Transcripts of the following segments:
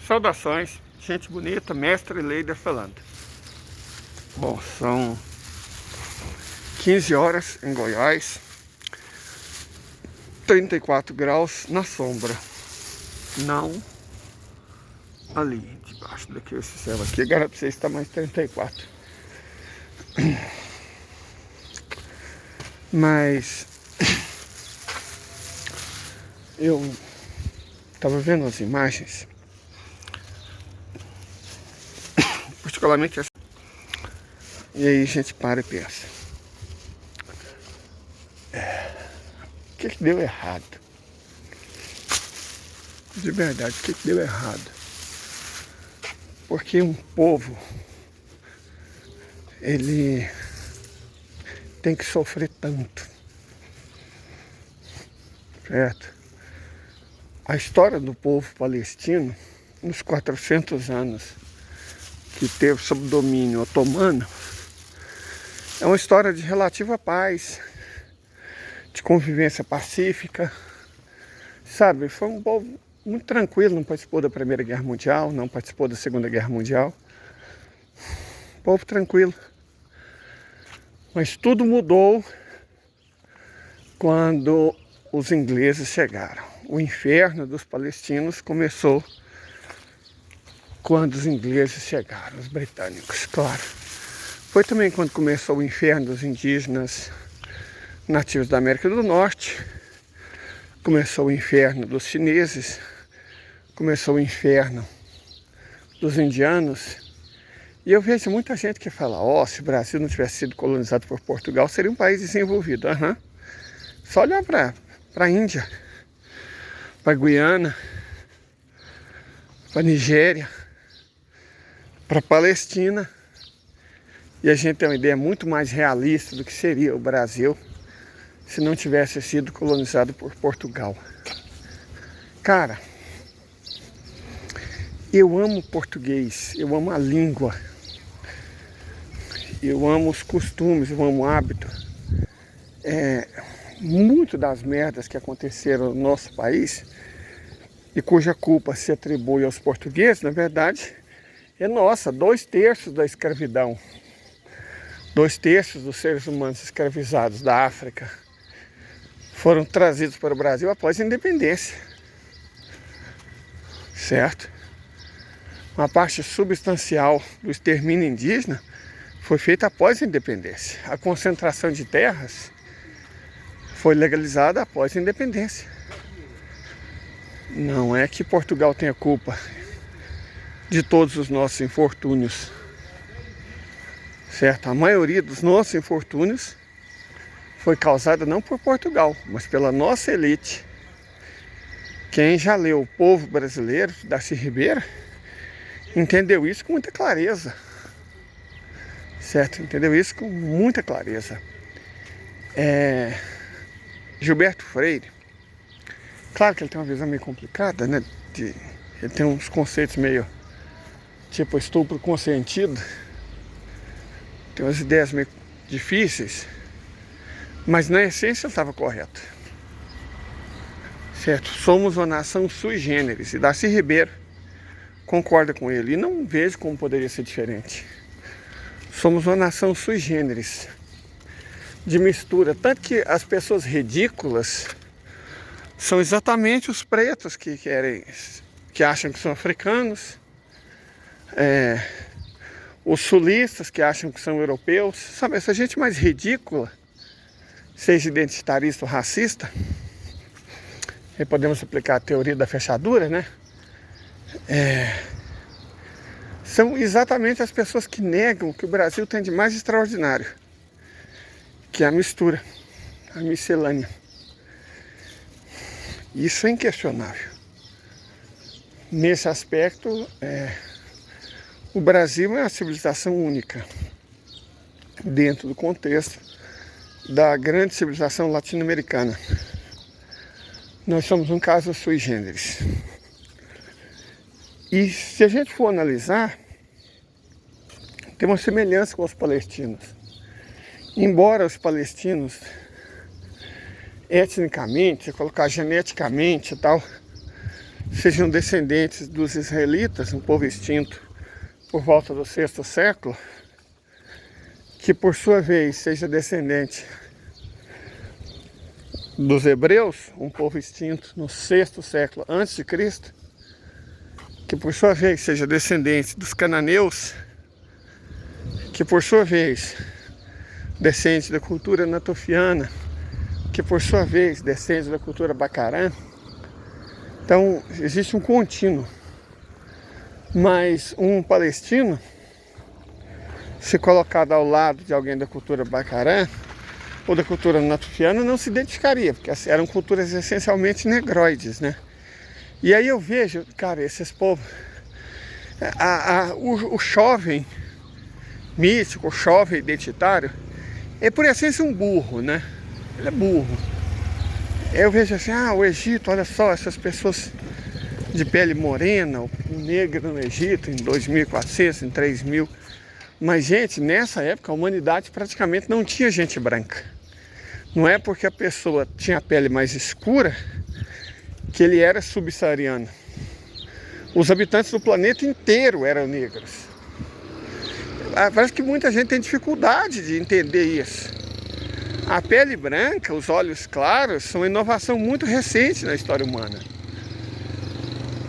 Saudações, gente bonita, mestre Leider falando. Bom, são 15 horas em Goiás, 34 graus na sombra. Não ali, debaixo daqui, esse céu aqui, garanto pra vocês que está mais 34. Mas eu estava vendo as imagens, particularmente essa. E aí a gente para e pensa, o que deu errado? De verdade, o que deu errado? Porque um povo, ele tem que sofrer tanto, certo? A história do povo palestino, nos 400 anos que teve sob domínio otomano, é uma história de relativa paz, de convivência pacífica, sabe? Foi um povo muito tranquilo, não participou da Primeira Guerra Mundial, não participou da Segunda Guerra Mundial. Povo tranquilo. Mas tudo mudou quando os ingleses chegaram. O inferno dos palestinos começou quando os ingleses chegaram, os britânicos, claro. Foi também quando começou o inferno dos indígenas nativos da América do Norte. Começou o inferno dos chineses. Começou o inferno dos indianos. E eu vejo muita gente que fala, se o Brasil não tivesse sido colonizado por Portugal, seria um país desenvolvido. Só olhar para a Índia, para a Guiana, para a Nigéria, para a Palestina. E a gente tem uma ideia muito mais realista do que seria o Brasil se não tivesse sido colonizado por Portugal. Cara, eu amo português, eu amo a língua, eu amo os costumes, eu amo o hábito. Muito das merdas que aconteceram no nosso país e cuja culpa se atribui aos portugueses, na verdade, é nossa. 2/3 da escravidão, 2/3 dos seres humanos escravizados da África foram trazidos para o Brasil após a independência, certo? Uma parte substancial do extermínio indígena foi feita após a independência. A concentração de terras foi legalizada após a independência. Não é que Portugal tenha culpa de todos os nossos infortúnios, certo? A maioria dos nossos infortúnios foi causada não por Portugal, mas pela nossa elite. Quem já leu O Povo Brasileiro, Darcy Ribeiro, entendeu isso com muita clareza, certo? Entendeu isso com muita clareza. Gilberto Freire, claro que ele tem uma visão meio complicada, né? Ele tem uns conceitos meio tipo estupro consentido, tem umas ideias meio difíceis, mas na essência ele estava correto, certo? Somos uma nação sui generis, e Darcy Ribeiro concorda com ele, e não vejo como poderia ser diferente. Somos uma nação sui generis, de mistura, tanto que as pessoas ridículas são exatamente os pretos que acham que são africanos, os sulistas que acham que são europeus, sabe? Essa gente mais ridícula, seja identitarista ou racista, aí podemos aplicar a teoria da fechadura, né? São exatamente as pessoas que negam que o Brasil tem de mais extraordinário, que é a mistura, a miscelânea. Isso é inquestionável. Nesse aspecto, o Brasil é uma civilização única dentro do contexto da grande civilização latino-americana. Nós somos um caso sui generis. E se a gente for analisar, tem uma semelhança com os palestinos. Embora os palestinos, etnicamente, se colocar geneticamente e tal, sejam descendentes dos israelitas, um povo extinto por volta do 6º século, que por sua vez seja descendente dos hebreus, um povo extinto no 6º século antes de Cristo, que por sua vez seja descendente dos cananeus, que por sua vez descende da cultura natufiana, que por sua vez descende da cultura bacarã. Então existe um contínuo, mas um palestino, se colocado ao lado de alguém da cultura bacarã ou da cultura natufiana, não se identificaria, porque eram culturas essencialmente negroides, né? E aí eu vejo, cara, esses povos, o jovem místico, o jovem identitário, é por essência um burro, né? Ele é burro. Eu vejo assim, o Egito, olha só, essas pessoas de pele morena, o negro no Egito, em 2400, em 3000. Mas, gente, nessa época a humanidade praticamente não tinha gente branca. Não é porque a pessoa tinha a pele mais escura que ele era subsaariano. Os habitantes do planeta inteiro eram negros. Parece que muita gente tem dificuldade de entender isso. A pele branca, os olhos claros, são uma inovação muito recente na história humana.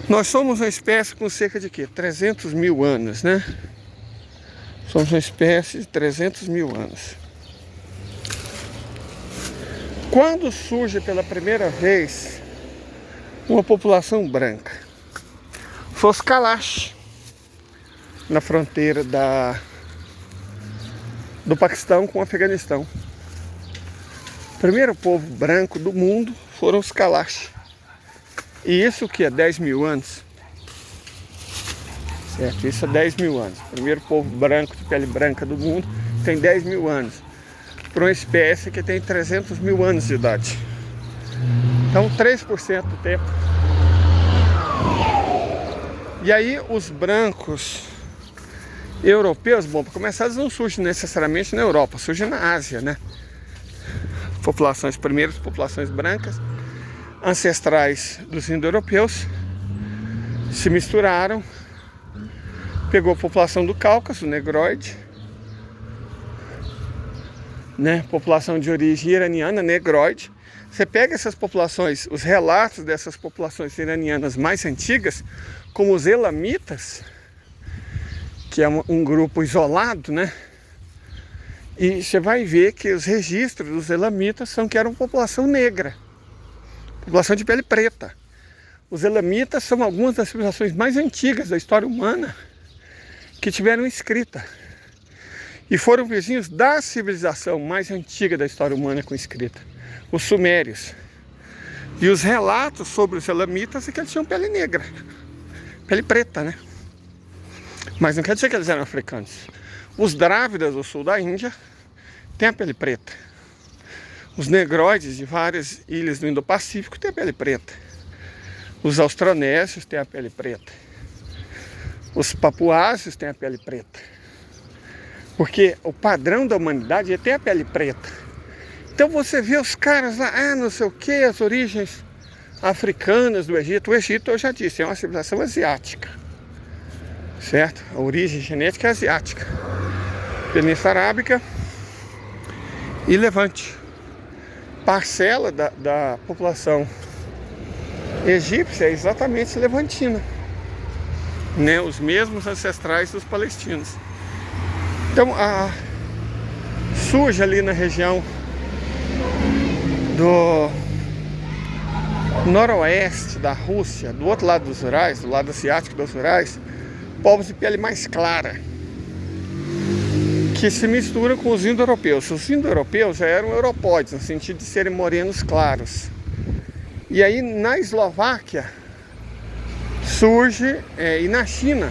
Nós somos uma espécie com cerca de 300 mil anos, né? Somos uma espécie de 300 mil anos. Quando surge pela primeira vez uma população branca? Foi os Kalash, na fronteira do Paquistão com o Afeganistão. O primeiro povo branco do mundo foram os Kalash. E isso que é 10 mil anos? Certo, isso é 10 mil anos. O primeiro povo branco de pele branca do mundo tem 10 mil anos. Para uma espécie que tem 300 mil anos de idade. Então 3% do tempo. E aí os brancos europeus, bom, para começar, eles não surgem necessariamente na Europa, surgem na Ásia, né? Primeiras populações brancas, ancestrais dos indo-europeus, se misturaram, pegou a população do Cáucaso, negroide, né? População de origem iraniana, negroide. Você pega essas populações, os relatos dessas populações iranianas mais antigas, como os elamitas, que é um grupo isolado, né? E você vai ver que os registros dos elamitas são que eram população negra, população de pele preta. Os elamitas são algumas das civilizações mais antigas da história humana que tiveram escrita. E foram vizinhos da civilização mais antiga da história humana com escrita, os sumérios. E os relatos sobre os elamitas é que eles tinham pele negra, pele preta, né? Mas não quer dizer que eles eram africanos. Os drávidas do sul da Índia têm a pele preta. Os negroides de várias ilhas do Indo-Pacífico têm a pele preta. Os austronésios têm a pele preta. Os papuásios têm a pele preta. Porque o padrão da humanidade é ter a pele preta. Então você vê os caras lá, não sei o que, as origens africanas do Egito. O Egito, eu já disse, é uma civilização asiática. Certo? A origem genética é asiática. Península Arábica e Levante. Parcela da população egípcia é exatamente levantina, né? Os mesmos ancestrais dos palestinos. Então surge ali na região do noroeste da Rússia, do outro lado dos Urais, do lado asiático dos Urais, povos de pele mais clara, que se misturam com os indo-europeus. Os indo-europeus já eram europóides, no sentido de serem morenos claros. E aí na Eslováquia surge, e na China,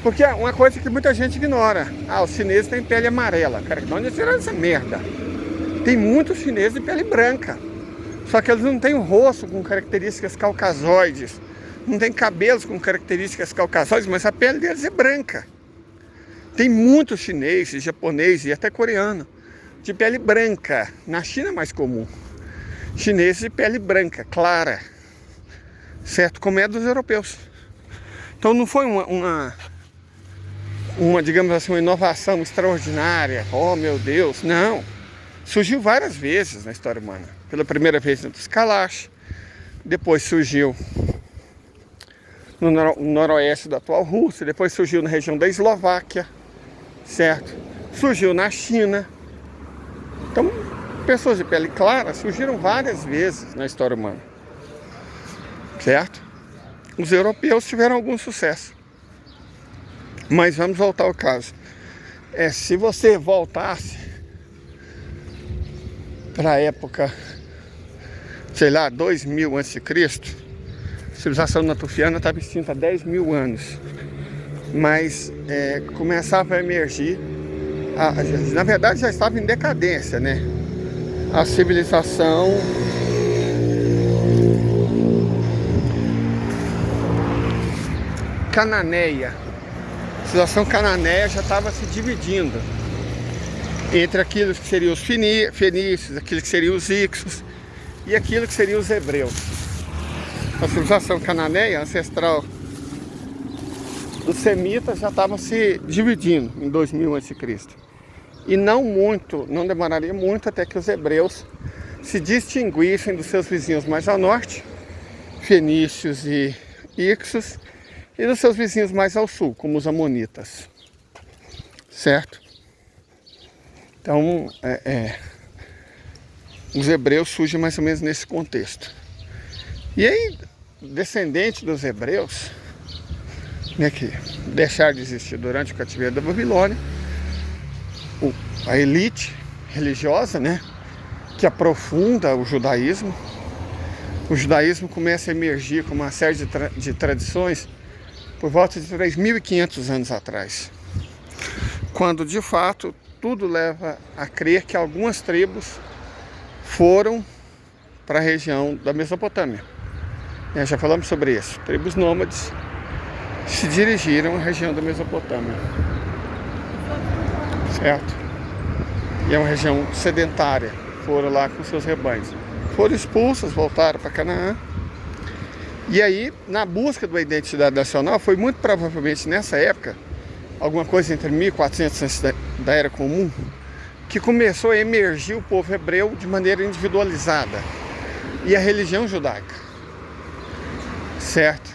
porque é uma coisa que muita gente ignora. Os chineses têm pele amarela. Cara, de onde tiraram essa merda? Tem muitos chineses de pele branca. Só que eles não têm o rosto com características caucasoides. Não tem cabelos com características caucasoides, mas a pele deles é branca. Tem muitos chineses, japoneses e até coreano de pele branca. Na China é mais comum. Chineses de pele branca, clara. certo? Como é dos europeus. Então não foi uma digamos assim, uma inovação extraordinária. Oh, meu Deus, não. Surgiu várias vezes na história humana. Pela primeira vez no Kalash, depois surgiu no noroeste da atual Rússia, depois surgiu na região da Eslováquia, certo? Surgiu na China. Então, pessoas de pele clara surgiram várias vezes na história humana, certo? Os europeus tiveram algum sucesso. Mas vamos voltar ao caso. Se você voltasse para a época, sei lá, 2000 a.C., a civilização natufiana estava extinta há 10 mil anos. Mas começava a emergir, na verdade já estava em decadência, né? A civilização cananeia. A civilização cananeia já estava se dividindo entre aquilo que seriam os fenícios, aquilo que seriam os ixos e aquilo que seriam os hebreus. A civilização cananeia, ancestral dos semitas, já estava se dividindo em 2000 a.C. E não demoraria muito até que os hebreus se distinguissem dos seus vizinhos mais ao norte, fenícios e ixos, e dos seus vizinhos mais ao sul, como os amonitas, certo? Então, os hebreus surgem mais ou menos nesse contexto. E aí, descendentes dos hebreus, né, que deixaram de existir durante o cativeiro da Babilônia, a elite religiosa, né, que aprofunda o judaísmo começa a emergir com uma série de tradições por volta de 3.500 anos atrás, quando de fato tudo leva a crer que algumas tribos foram para a região da Mesopotâmia. Já falamos sobre isso. Tribos nômades se dirigiram à região da Mesopotâmia, certo? E é uma região sedentária. Foram lá com seus rebanhos. Foram expulsos, voltaram para Canaã. E aí, na busca da identidade nacional, foi muito provavelmente nessa época, alguma coisa entre 1400 antes da Era Comum, que começou a emergir o povo hebreu de maneira individualizada. E a religião judaica, certo?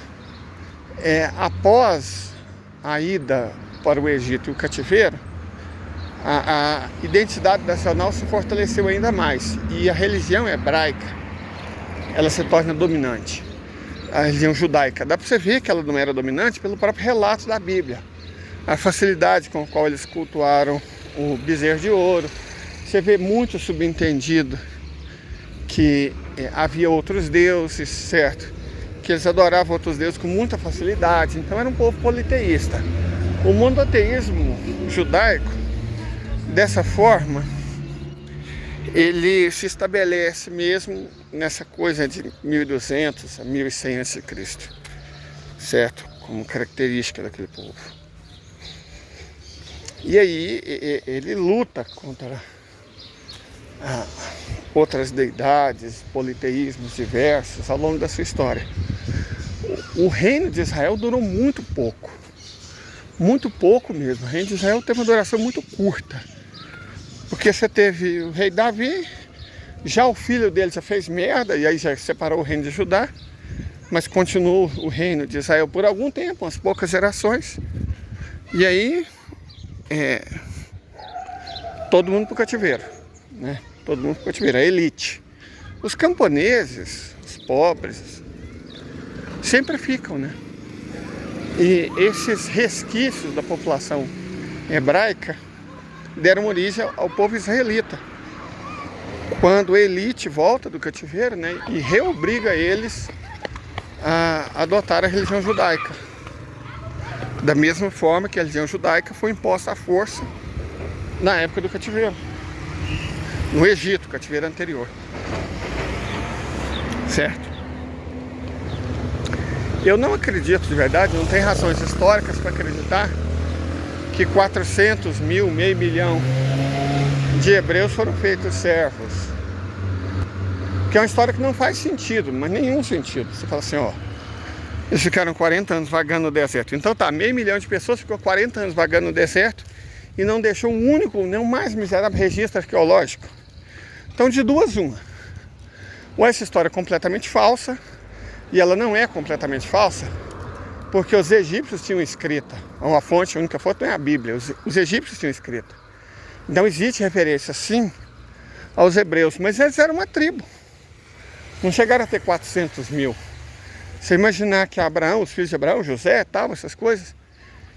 Após a ida para o Egito e o cativeiro, a identidade nacional se fortaleceu ainda mais. E a religião hebraica, ela se torna dominante. A religião judaica. Dá para você ver que ela não era dominante pelo próprio relato da Bíblia. A facilidade com a qual eles cultuaram o bezerro de ouro. Você vê muito subentendido que havia outros deuses, certo? Que eles adoravam outros deuses com muita facilidade. Então era um povo politeísta. O monoteísmo judaico, dessa forma, ele se estabelece mesmo nessa coisa de 1200 a 1100 a.C., certo? Como característica daquele povo. E aí ele luta contra outras deidades, politeísmos diversos ao longo da sua história. O reino de Israel durou muito pouco mesmo. O reino de Israel teve uma duração muito curta, porque você teve o rei Davi, já o filho dele já fez merda, e aí já separou o reino de Judá, mas continuou o reino de Israel por algum tempo, umas poucas gerações, e aí todo mundo para o cativeiro, né? Todo mundo para o cativeiro, a elite. Os camponeses, os pobres, sempre ficam, né? E esses resquícios da população hebraica deram origem ao povo israelita. Quando a elite volta do cativeiro, né, e reobriga eles a adotar a religião judaica. Da mesma forma que a religião judaica foi imposta à força na época do cativeiro. No Egito, cativeiro anterior. Certo? Eu não acredito de verdade, não tem razões históricas para acreditar que 400 mil, meio milhão de hebreus foram feitos servos. Que é uma história que não faz sentido, mas nenhum sentido. Você fala assim, ó, Eles ficaram 40 anos vagando no deserto. Então tá, 500 mil de pessoas ficou 40 anos vagando no deserto e não deixou um único, nem o mais miserável registro arqueológico. Então de duas uma. Ou essa história é completamente falsa, e ela não é completamente falsa, porque os egípcios tinham escrita, a fonte, a única fonte não é a Bíblia, os egípcios tinham escrita. Então existe referência sim aos hebreus, mas eles eram uma tribo. Não chegaram a ter 400 mil. Você imaginar que Abraão, os filhos de Abraão, José, tal, essas coisas,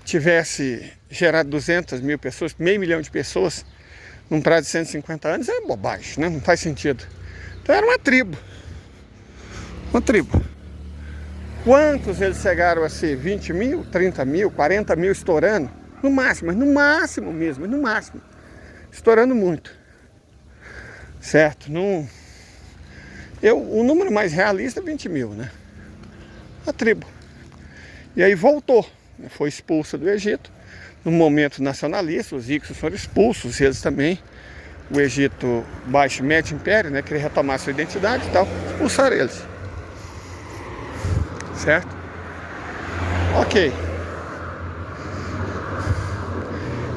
tivesse gerado 200 mil pessoas, 500 mil de pessoas, num prazo de 150 anos, é bobagem, né? Não faz sentido. Então era uma tribo. Uma tribo. Quantos eles chegaram a ser? 20 mil, 30 mil, 40 mil estourando? No máximo, mas no máximo mesmo, no máximo. Estourando muito. Certo? O número mais realista é 20 mil, né? A tribo. E aí voltou. Foi expulsa do Egito. No momento nacionalista, os íxos foram expulsos, eles também. O Egito, baixo e médio império, né? Queria retomar sua identidade e tal. Expulsaram eles. Certo? Ok.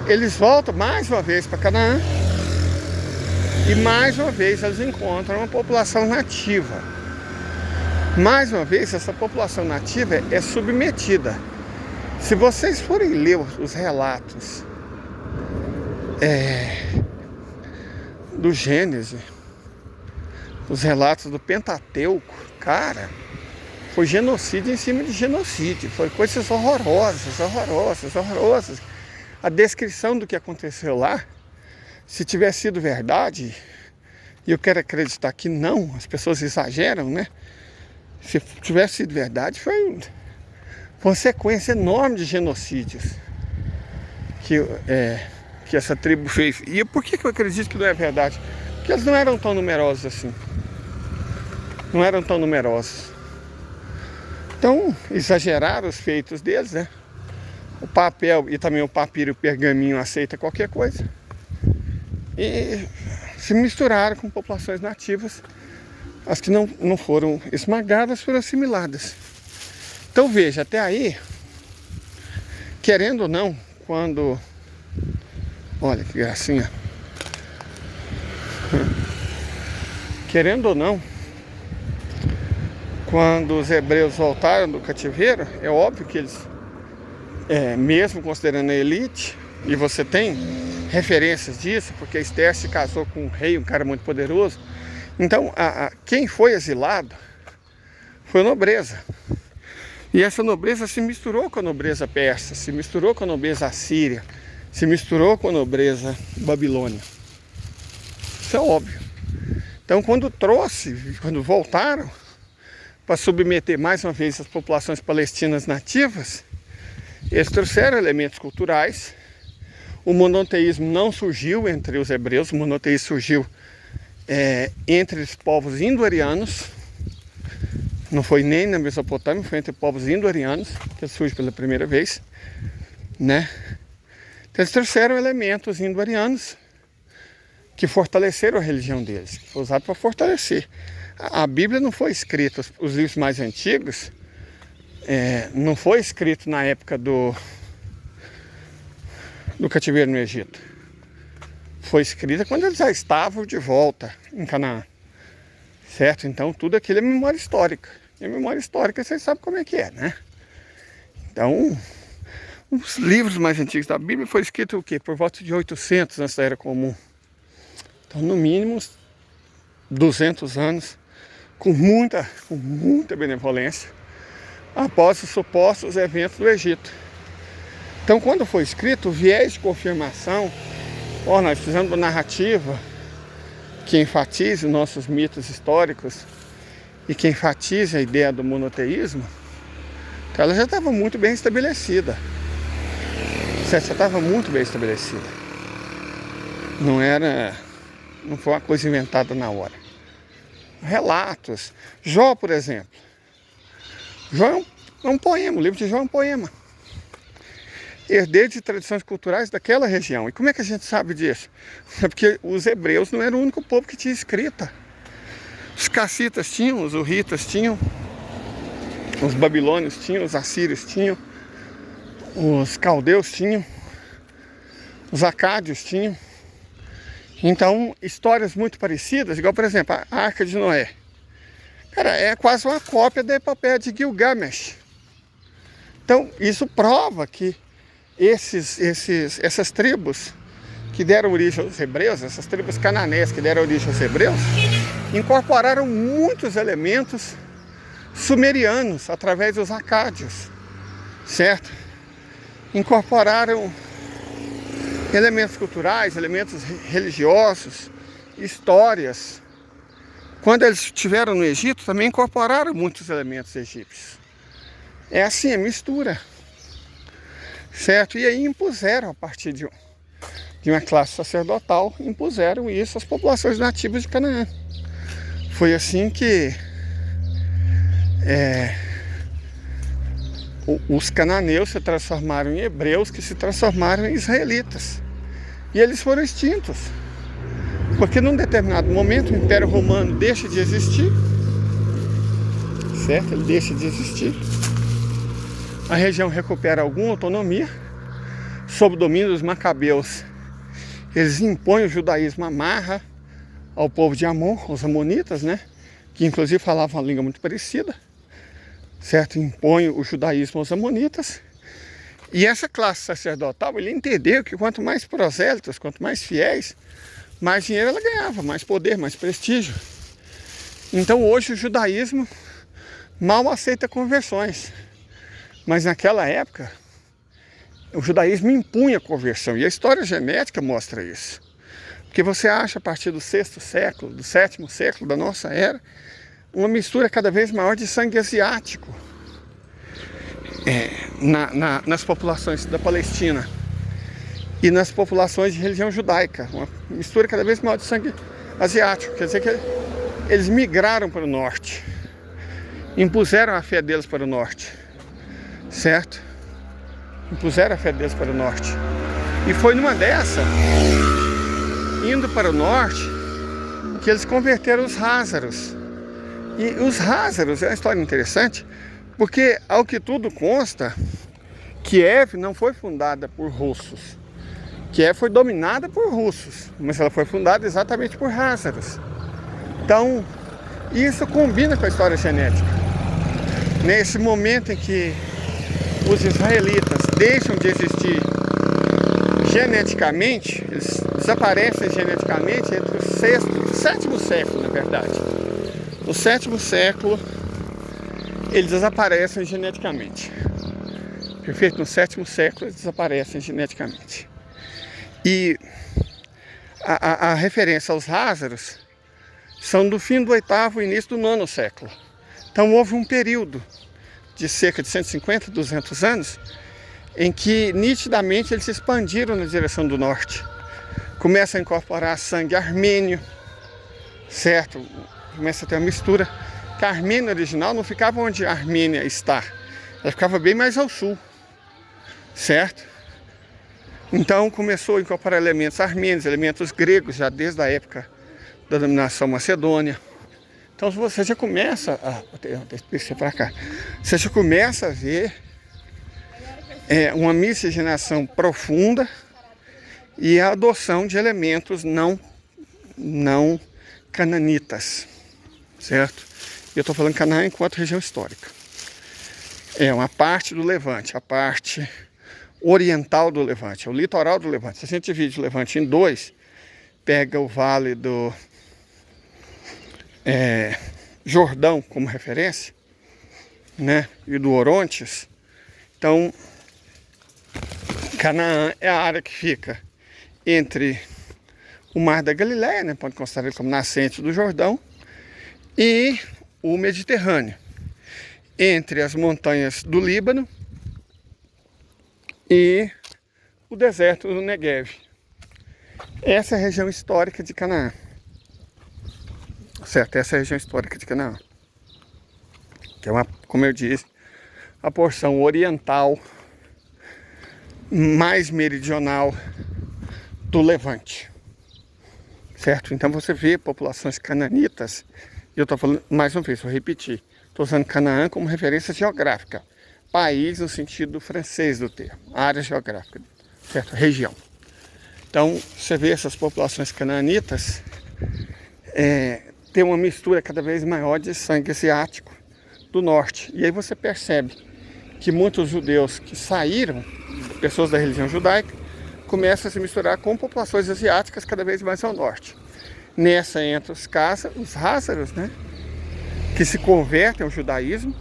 Eles voltam mais uma vez para Canaã. E mais uma vez eles encontram uma população nativa. Mais uma vez essa população nativa é submetida. Se vocês forem ler os relatos do Gênesis, os relatos do Pentateuco, cara, foi genocídio em cima de genocídio. Foi coisas horrorosas, horrorosas, horrorosas. A descrição do que aconteceu lá, se tivesse sido verdade, e eu quero acreditar que não, as pessoas exageram, né? Se tivesse sido verdade, foi uma sequência enorme de genocídios que essa tribo fez. E por que eu acredito que não é verdade? Porque eles não eram tão numerosos assim. Não eram tão numerosos. Então, exageraram os feitos deles, né? O papel e também o papiro e o pergaminho aceita qualquer coisa. E se misturaram com populações nativas. As que não foram esmagadas foram assimiladas. Então veja, até aí, querendo ou não, quando... Olha que gracinha. Querendo ou não, quando os hebreus voltaram do cativeiro, é óbvio que eles, mesmo considerando a elite, e você tem referências disso, porque Esther se casou com um rei, um cara muito poderoso. Então, quem foi exilado foi a nobreza. E essa nobreza se misturou com a nobreza persa, se misturou com a nobreza assíria, se misturou com a nobreza babilônia. Isso é óbvio. Então, quando voltaram para submeter mais uma vez as populações palestinas nativas, eles trouxeram elementos culturais. O monoteísmo não surgiu entre os hebreus, o monoteísmo surgiu entre os povos indo-arianos. Não foi nem na Mesopotâmia, foi entre povos indo-arianos que surge pela primeira vez, né? Então, eles trouxeram elementos indo-arianos que fortaleceram a religião deles, que foi usado para fortalecer. A Bíblia não foi escrita, os livros mais antigos, não foi escrito na época do cativeiro no Egito. Foi escrita quando eles já estavam de volta em Canaã. Certo? Então tudo aquilo é memória histórica. E a memória histórica vocês sabem como é que é, né? Então, os livros mais antigos da Bíblia foram escritos o quê? Por volta de 800 antes da Era Comum. Então, no mínimo, 200 anos, com muita benevolência, após os supostos eventos do Egito. Então, quando foi escrito, o viés de confirmação, nós precisamos de uma narrativa que enfatize os nossos mitos históricos e que enfatize a ideia do monoteísmo, então ela já estava muito bem estabelecida. Já estava muito bem estabelecida. Não foi uma coisa inventada na hora. Relatos. Jó, por exemplo. Jó é um poema, o livro de Jó é um poema. Herdeiro de tradições culturais daquela região. E como é que a gente sabe disso? É porque os hebreus não eram o único povo que tinha escrita. Os cassitas tinham, os hurritas tinham, Os babilônios tinham, os assírios tinham, os caldeus tinham, os acádios tinham. Então, histórias muito parecidas, igual, por exemplo, a Arca de Noé. Cara, é quase uma cópia da epopeia de Gilgamesh. Então, isso prova que essas tribos que deram origem aos hebreus, essas tribos cananéias que deram origem aos hebreus, incorporaram muitos elementos sumerianos através dos acádios, certo? Incorporaram elementos culturais, elementos religiosos, histórias. Quando eles estiveram no Egito, também incorporaram muitos elementos egípcios. É assim, é mistura, certo? E aí impuseram, a partir de uma classe sacerdotal, impuseram isso às populações nativas de Canaã. Foi assim que os cananeus se transformaram em hebreus, que se transformaram em israelitas. E eles foram extintos. Porque num determinado momento o Império Romano deixa de existir, certo? Ele deixa de existir. A região recupera alguma autonomia. Sob o domínio dos macabeus, eles impõem o judaísmo à marra ao povo de Amon, os amonitas, né? Que inclusive falavam uma língua muito parecida, certo? Impõe o judaísmo aos amonitas. E essa classe sacerdotal, ele entendeu que quanto mais prosélitos, quanto mais fiéis, mais dinheiro ela ganhava, mais poder, mais prestígio. Então hoje o judaísmo mal aceita conversões. Mas naquela época, o judaísmo impunha a conversão. E a história genética mostra isso. Porque você acha a partir do 6º século, do 7º século da nossa era, uma mistura cada vez maior de sangue asiático nas populações da Palestina e nas populações de religião judaica. Uma mistura cada vez maior de sangue asiático. Quer dizer que eles migraram para o norte, impuseram a fé deles para o norte, certo? Impuseram a fé deles para o norte. E foi numa dessa, indo para o norte, que eles converteram os házaros. E os házaros é uma história interessante, porque, ao que tudo consta, Kiev não foi fundada por russos. Kiev foi dominada por russos, mas ela foi fundada exatamente por házaros. Então, isso combina com a história genética. Nesse momento em que os israelitas deixam de existir geneticamente, eles desaparecem geneticamente entre o 6º e 7º século, na verdade. No 7º século, eles desaparecem geneticamente. Perfeito? No 7º século, eles desaparecem geneticamente. E a referência aos házaros são do fim do 8º e início do 9º século. Então houve um período de cerca de 150, 200 anos, em que nitidamente eles se expandiram na direção do norte. Começa a incorporar sangue armênio, certo? Começa a ter uma mistura, que a Armênia original não ficava onde a Armênia está, ela ficava bem mais ao sul, certo? Então começou a incorporar elementos armênios, elementos gregos, já desde a época da dominação macedônia. Então você já começa você já começa a ver uma miscigenação profunda e a adoção de elementos não cananitas, certo? Eu estou falando Canaã enquanto região histórica. É uma parte do Levante, a parte oriental do Levante, é o litoral do Levante. Se a gente divide o Levante em dois, pega o vale do Jordão como referência, né, e do Orontes. Então, Canaã é a área que fica entre o Mar da Galileia, né, pode considerar ele como nascente do Jordão, e o Mediterrâneo, entre as montanhas do Líbano e o deserto do Negev. Essa é a região histórica de Canaã. Certo, essa é a região histórica de Canaã. Que é como eu disse, a porção oriental mais meridional do Levante. Certo? Então você vê populações cananitas, e eu estou falando, mais uma vez, vou repetir, Estou usando Canaã como referência geográfica. País no sentido francês do termo, área geográfica, certo? Região. Então, você vê essas populações canaanitas tem uma mistura cada vez maior de sangue asiático do norte. E aí você percebe que muitos judeus que saíram, pessoas da religião judaica, começam a se misturar com populações asiáticas cada vez mais ao norte. Nessa entra os házaros, né, que se convertem ao judaísmo,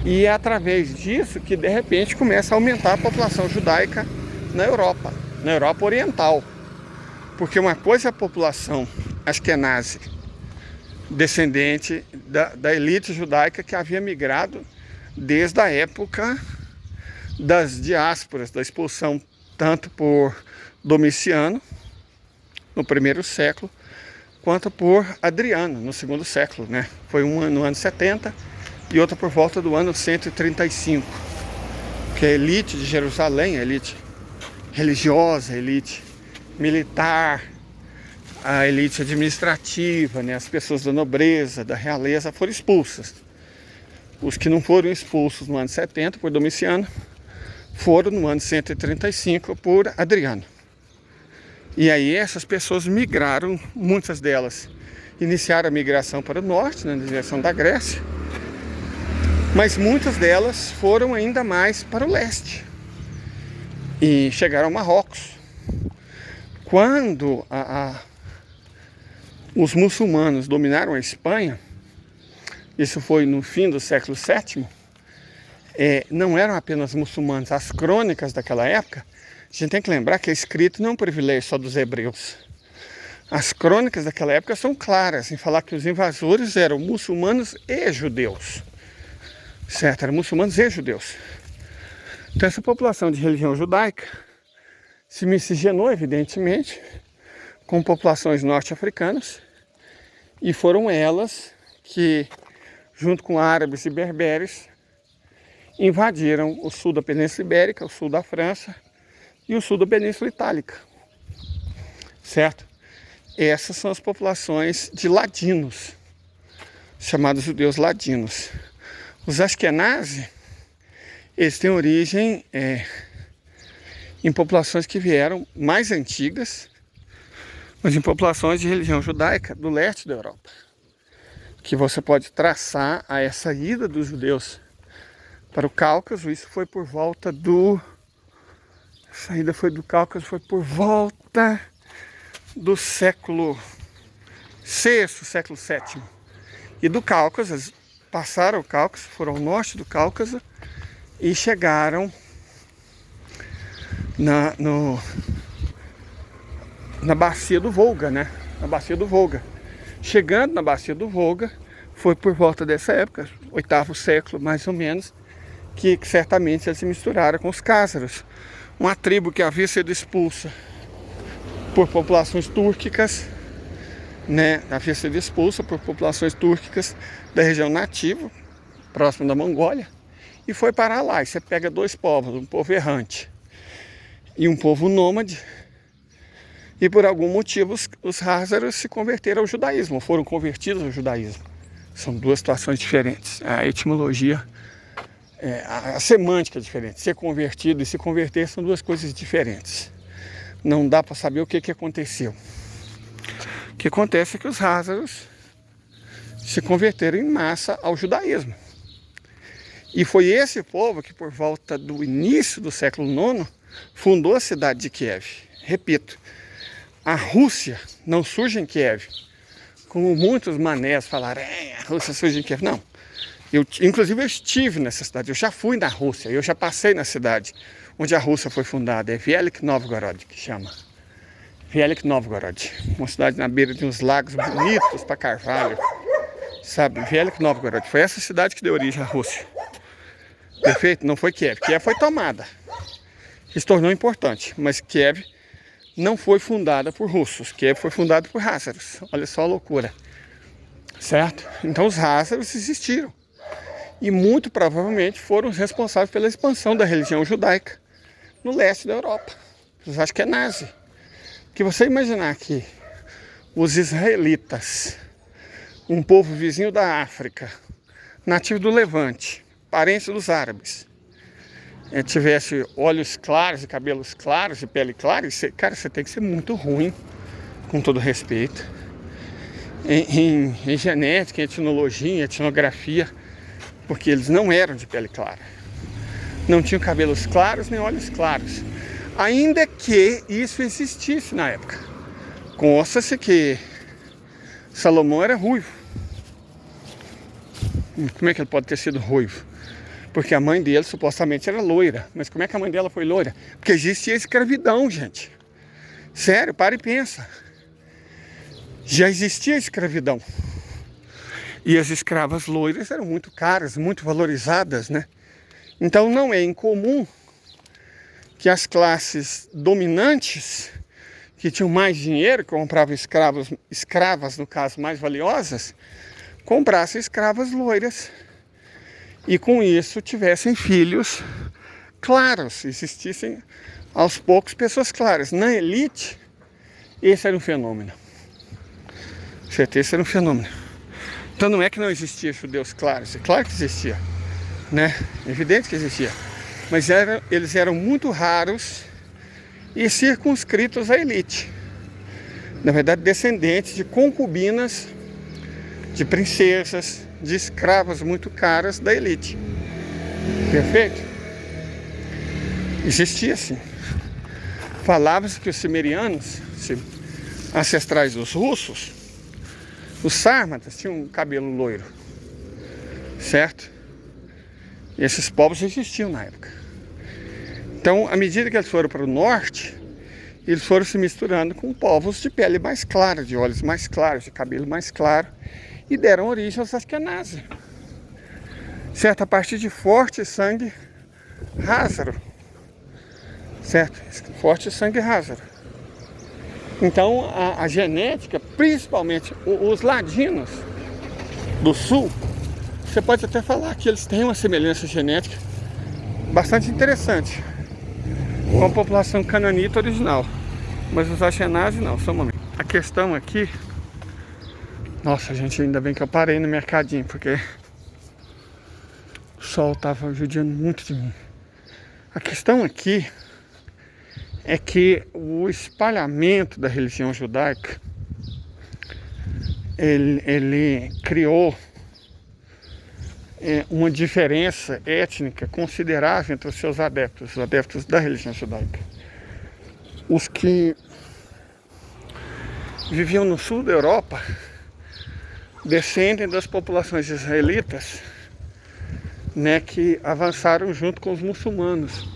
e é através disso que de repente começa a aumentar a população judaica na Europa Oriental. Porque uma coisa é a população Ashkenazi, descendente da elite judaica que havia migrado desde a época das diásporas, da expulsão tanto por Domiciano, no primeiro século, quanto por Adriano, no segundo século, né? Foi uma no ano 70 e outra por volta do ano 135, que a elite de Jerusalém, a elite religiosa, a elite militar, a elite administrativa, né? As pessoas da nobreza, da realeza foram expulsas. Os que não foram expulsos no ano 70 por Domiciano foram no ano 135 por Adriano. E aí essas pessoas migraram, muitas delas iniciaram a migração para o norte, né, na direção da Grécia, mas muitas delas foram ainda mais para o leste e chegaram ao Marrocos. Quando os muçulmanos dominaram a Espanha, isso foi no fim do século VII, não eram apenas muçulmanos. As crônicas daquela época, a gente tem que lembrar que é escrito não é um privilégio só dos hebreus. As crônicas daquela época são claras em falar que os invasores eram muçulmanos e judeus. Certo? Eram muçulmanos e judeus. Então essa população de religião judaica se miscigenou, evidentemente, com populações norte-africanas, e foram elas que, junto com árabes e berberes, invadiram o sul da Península Ibérica, o sul da França e o sul da Península Itálica, certo? Essas são as populações de ladinos, chamados judeus ladinos. Os Ashkenazi, eles têm origem em populações que vieram mais antigas, mas em populações de religião judaica do leste da Europa, que você pode traçar a essa ida dos judeus para o Cáucaso. Isso foi por volta a saída foi do Cáucaso, foi por volta do século VI, século VII. E do Cáucaso, passaram o Cáucaso, foram ao norte do Cáucaso e chegaram na bacia do Volga, né? Na bacia do Volga. Chegando na bacia do Volga, foi por volta dessa época, 8º século mais ou menos, que certamente eles se misturaram com os cázaros, uma tribo que havia sido expulsa por populações túrquicas, né? Havia sido expulsa por populações túrquicas da região nativa, próximo da Mongólia, e foi parar lá. E você pega dois povos, um povo errante e um povo nômade, e por algum motivo os házaros se converteram ao judaísmo, foram convertidos ao judaísmo. São duas situações diferentes. A etimologia, a semântica é diferente. Ser convertido e se converter são duas coisas diferentes. Não dá para saber o que aconteceu. O que acontece é que os házaros se converteram em massa ao judaísmo. E foi esse povo que, por volta do início do século IX, fundou a cidade de Kiev. Repito, a Rússia não surge em Kiev, como muitos manés falaram, a Rússia surge em Kiev. Não. Inclusive eu estive nessa cidade, eu já fui na Rússia, eu já passei na cidade onde a Rússia foi fundada. É Velik Novgorod que chama. Velik Novgorod. Uma cidade na beira de uns lagos bonitos para carvalho. Sabe, Velik Novgorod. Foi essa cidade que deu origem à Rússia. Perfeito? Não foi Kiev. Kiev foi tomada. Se tornou importante, mas Kiev não foi fundada por russos. Kiev foi fundada por házaros. Olha só a loucura. Certo? Então os házaros existiram. E muito provavelmente foram os responsáveis pela expansão da religião judaica no leste da Europa. Os Ashkenazi. Que você imaginar que os israelitas, um povo vizinho da África, nativo do Levante, parente dos árabes, tivesse olhos claros e cabelos claros e pele clara, cara, você tem que ser muito ruim, com todo respeito, em genética, em etnologia, em etnografia, porque eles não eram de pele clara, não tinham cabelos claros nem olhos claros, ainda que isso existisse na época. Consta-se que Salomão era ruivo. Como é que ele pode ter sido ruivo? Porque a mãe dele supostamente era loira. Mas como é que a mãe dela foi loira? Porque existia escravidão, gente. Sério, para e pensa. Já existia escravidão. E as escravas loiras eram muito caras, muito valorizadas, né? Então não é incomum que as classes dominantes, que tinham mais dinheiro, que compravam escravas, no caso, mais valiosas, comprassem escravas loiras e com isso tivessem filhos claros, existissem aos poucos pessoas claras. Na elite, esse era um fenômeno. Esse era um fenômeno. Então não é que não existia judeus claros, é claro que existia, né? É evidente que existia. Mas eles eram muito raros e circunscritos à elite. Na verdade, descendentes de concubinas, de princesas, de escravas muito caras da elite. Perfeito? Existia assim. Falava-se que os sumerianos, ancestrais dos russos, os sármatas, tinham um cabelo loiro. Certo? E esses povos existiam na época. Então, à medida que eles foram para o norte, eles foram se misturando com povos de pele mais clara, de olhos mais claros, de cabelo mais claro, e deram origem aos Ashkenazi. Certo? A partir de forte sangue házaro. Certo? Forte sangue házaro. Então, a genética, principalmente os ladinos do sul, você pode até falar que eles têm uma semelhança genética bastante interessante com a população cananita original. Mas os Ashkenazi não, só um momento. A questão aqui... Nossa, gente, ainda bem que eu parei no mercadinho, porque o sol estava judiando muito de mim. A questão aqui é que o espalhamento da religião judaica, ele criou uma diferença étnica considerável entre os seus adeptos, os adeptos da religião judaica. Os que viviam no sul da Europa descendem das populações israelitas, né, que avançaram junto com os muçulmanos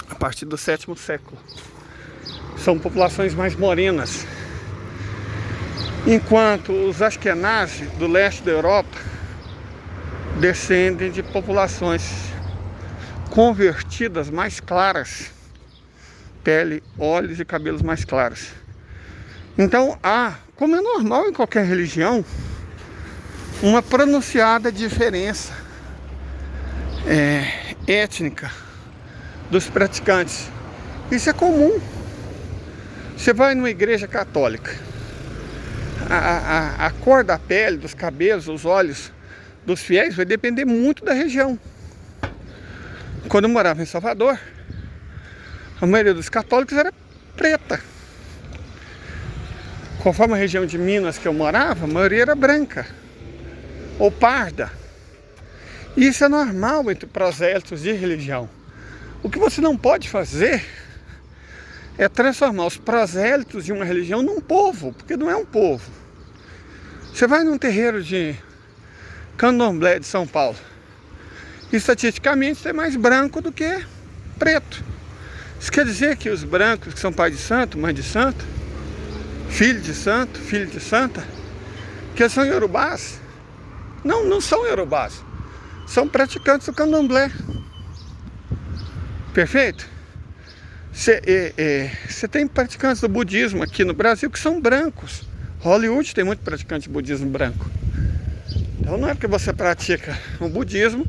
a partir do 7º século. São populações mais morenas, enquanto os Ashkenazi do leste da Europa descendem de populações convertidas mais claras, pele, olhos e cabelos mais claros. Então há, como é normal em qualquer religião, uma pronunciada diferença étnica dos praticantes. Isso é comum. Você vai numa igreja católica, a cor da pele, dos cabelos, os olhos dos fiéis vai depender muito da região. Quando eu morava em Salvador, a maioria dos católicos era preta. Conforme a região de Minas que eu morava, a maioria era branca ou parda. Isso é normal entre prosélitos de religião. O que você não pode fazer é transformar os prosélitos de uma religião num povo, porque não é um povo. Você vai num terreiro de Candomblé de São Paulo, estatisticamente é mais branco do que preto. Isso quer dizer que os brancos que são pai de santo, mãe de santo, filho de santo, filho de santa, que são iorubás? Não são iorubás. São praticantes do candomblé. Perfeito? Você tem praticantes do budismo aqui no Brasil que são brancos. Hollywood tem muito praticante de budismo branco. Então não é porque você pratica o budismo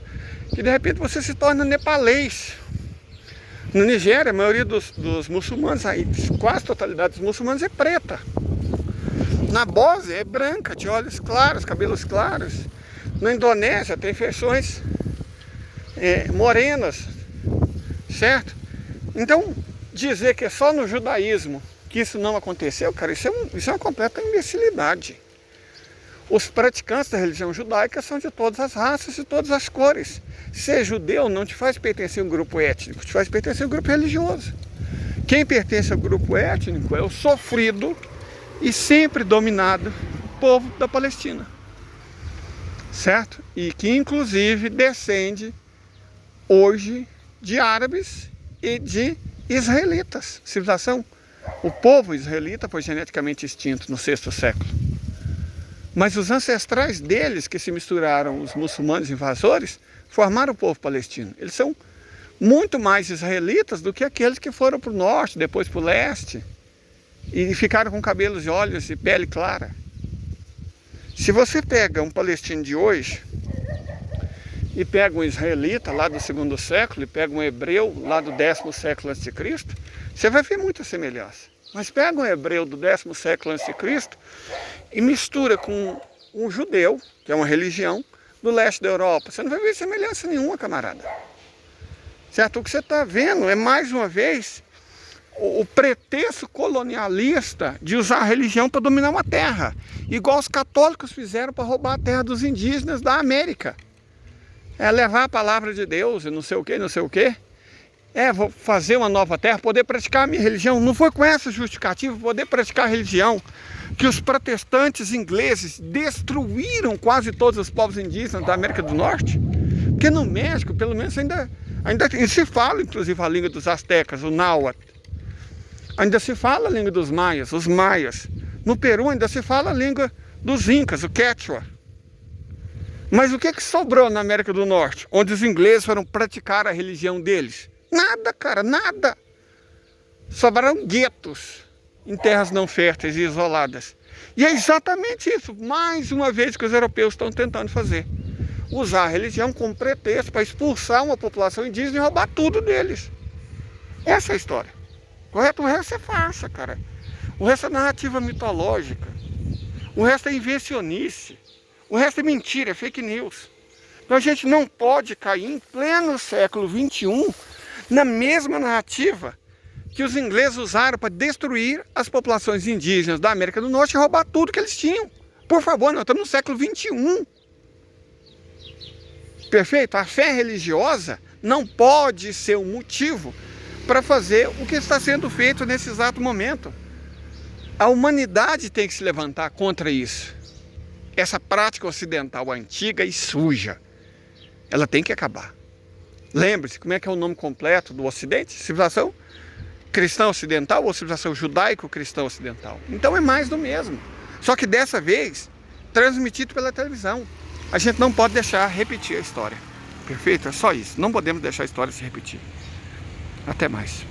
que de repente você se torna nepalês. Na Nigéria, a maioria dos muçulmanos, aí, quase a totalidade dos muçulmanos é preta. Na Bósnia é branca, de olhos claros, cabelos claros. Na Indonésia tem feições morenas, certo? Então, dizer que é só no judaísmo que isso não aconteceu, cara, isso é uma completa imbecilidade. Os praticantes da religião judaica são de todas as raças e todas as cores. Ser judeu não te faz pertencer a um grupo étnico, te faz pertencer a um grupo religioso. Quem pertence ao grupo étnico é o sofrido e sempre dominado povo da Palestina, certo? E que inclusive descende hoje de árabes e de israelitas. Civilização, o povo israelita foi geneticamente extinto no 6º século. Mas os ancestrais deles, que se misturaram, os muçulmanos invasores, formaram o povo palestino. Eles são muito mais israelitas do que aqueles que foram para o norte, depois para o leste, e ficaram com cabelos e olhos e pele clara. Se você pega um palestino de hoje, e pega um israelita lá do 2º século, e pega um hebreu lá do 10º século a.C., você vai ver muita semelhança. Mas pega um hebreu do 10º século a.C. e mistura com um judeu, que é uma religião, do leste da Europa. Você não vai ver semelhança nenhuma, camarada. Certo? O que você está vendo é, mais uma vez, o pretexto colonialista de usar a religião para dominar uma terra. Igual os católicos fizeram para roubar a terra dos indígenas da América. É levar a palavra de Deus e não sei o que, não sei o que. Vou fazer uma nova terra, poder praticar a minha religião. Não foi com essa justificativa, poder praticar a religião, que os protestantes ingleses destruíram quase todos os povos indígenas da América do Norte. Porque no México, pelo menos, ainda se fala, inclusive, a língua dos astecas, o náhuatl. Ainda se fala a língua dos maias, os maias. No Peru ainda se fala a língua dos incas, o quechua. Mas o que sobrou na América do Norte, onde os ingleses foram praticar a religião deles? Nada, cara, nada. Sobraram guetos em terras não férteis e isoladas. E é exatamente isso, mais uma vez, que os europeus estão tentando fazer. Usar a religião como pretexto para expulsar uma população indígena e roubar tudo deles. Essa é a história. Correto? O resto é farsa, cara. O resto é narrativa mitológica. O resto é invencionice. O resto é mentira, é fake news. Então a gente não pode cair em pleno século XXI na mesma narrativa que os ingleses usaram para destruir as populações indígenas da América do Norte e roubar tudo que eles tinham. Por favor, nós estamos no século XXI. Perfeito? A fé religiosa não pode ser um motivo para fazer o que está sendo feito nesse exato momento. A humanidade tem que se levantar contra isso. Essa prática ocidental antiga e suja, ela tem que acabar. Lembre-se, como é que é o nome completo do Ocidente? Civilização cristã ocidental ou civilização judaico-cristã ocidental? Então é mais do mesmo. Só que dessa vez, transmitido pela televisão. A gente não pode deixar repetir a história. Perfeito? É só isso. Não podemos deixar a história se repetir. Até mais.